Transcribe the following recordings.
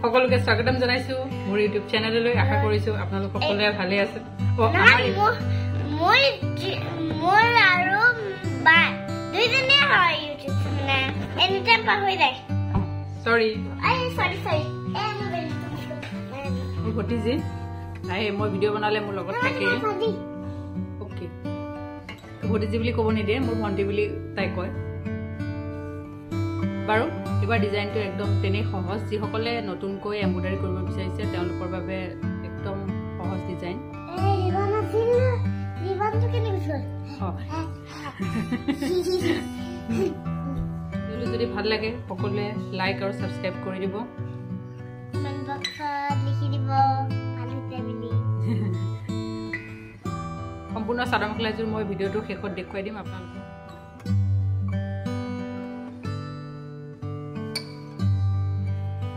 সকলোকে স্বাগতম জনাইছো মোৰ ইউটিউব চেনেললৈ আশা কৰিছো আপোনালোক সকলোৱে ভালে আছে মোৰ আৰু বা দুইজনে হয় ইউটিউব চেনেল এনিটাইম পাহৰি যায় সৰি সৰি মোৰ ভতিজি নাই মই ভিডিঅ' বনালে মোৰ লগত থাকে ওকে ভতিজি বুলি ক'ব নিদিয়ে মোৰ ভণ্টি বুলি তাই কয় বাৰু এবাৰ ডিজাইনটো একদম তেনে সহজ যিসকলে নতুনকৈ এমব্ৰইডাৰী কৰিব বিচাৰিছে তেওঁলোকৰ বাবে একদম সহজ ডিজাইন যদি ভাল লাগে সকলোৱে লাইক আৰু সাবস্ক্ৰাইব কৰি দিব কমেন্ট বক্সত লিখি দিব ভাল হৈছে বুলি সম্পূৰ্ণ চাদৰ মেখেলাযোৰ মই ভিডিঅ'টো শেষত দেখুৱাই দিম আপোনালোকক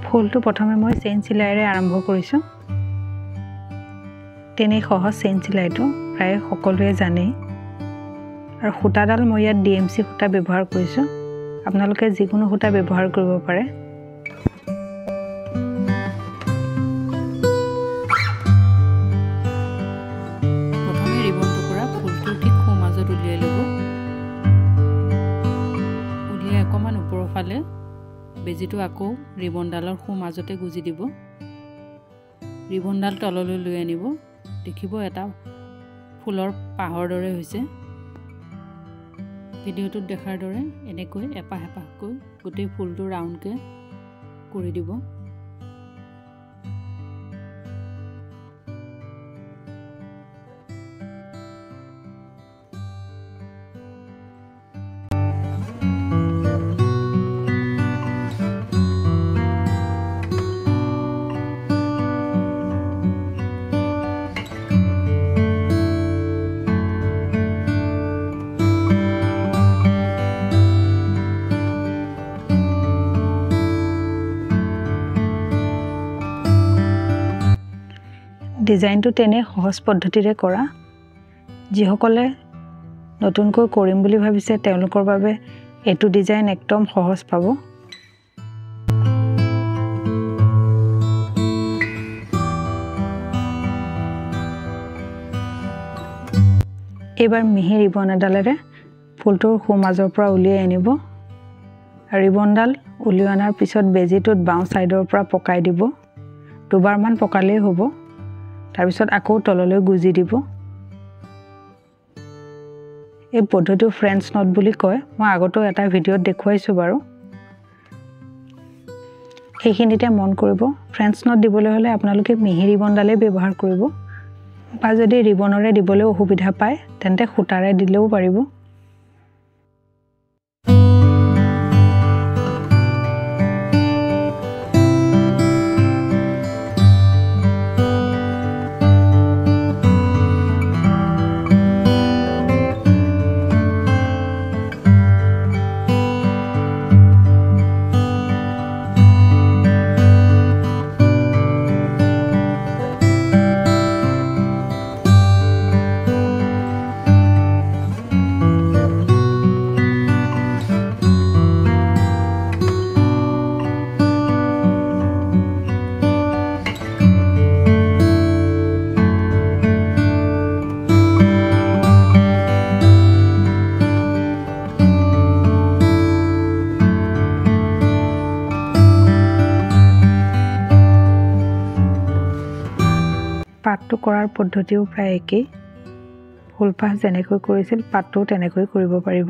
ফুলটো প্ৰথমে মই চেইন চিলাইৰে আৰম্ভ কৰিছোঁ তেনে সহজ চেইন চিলাইটো প্ৰায় সকলোৱে জানে আৰু সূতাডাল মই ইয়াত ডিএমসি সূতা ব্যৱহাৰ কৰিছোঁ আপোনালোকে যিকোনো সূতা ব্যৱহাৰ কৰিব পাৰে প্ৰথমে ৰিবনটো পৰা ফুলটো ঠিক সোঁ মাজত উলিয়াই ল'ব উলিয়াই অকণমান ওপৰৰ ফালে বেজিটো আকৌ ৰিবনডালৰ সোঁ মাজতে গুজি দিব ৰিবনডাল তললৈ লৈ আনিব দেখিব এটা ফুলৰ পাহৰ দৰে হৈছে ভিডিঅ'টোত দেখাৰ দৰে এনেকৈ এপাহ এপাহকৈ গোটেই ফুলটো ৰাউণ্ডকৈ কৰি দিব ডিজাইনটো তেনে সহজ পদ্ধতিৰে কৰা যিসকলে নতুনকৈ কৰিম বুলি ভাবিছে তেওঁলোকৰ বাবে এইটো ডিজাইন একদম সহজ পাব এবাৰ মিহি ৰিবন এডালেৰে ফুলটোৰ সোঁ মাজৰ পৰা উলিয়াই আনিব আৰু ৰিবনডাল উলিয়াই অনাৰ পিছত বেজিটোত বাওঁ সাইডৰ পৰা পকাই দিব দুবাৰমান পকালেই হ'ব তাৰপিছত আকৌ তললৈ গুজি দিব এই পদ্ধতিটো ফ্ৰেঞ্চ নট বুলি কয় মই আগতেও এটা ভিডিঅ'ত দেখুৱাইছোঁ বাৰু এইখিনিতে মন কৰিব ফ্ৰেঞ্চ নট দিবলৈ হ'লে আপোনালোকে মিহি ৰিবনডালেই ব্যৱহাৰ কৰিব বা যদি ৰিবনৰে দিবলৈ অসুবিধা পায় তেন্তে সূতাৰে দিলেও পাৰিব পাতটো কৰাৰ পদ্ধতিও প্ৰায় একেই ফুলপাহ যেনেকৈ কৰিছিল পাতটো তেনেকৈ কৰিব পাৰিব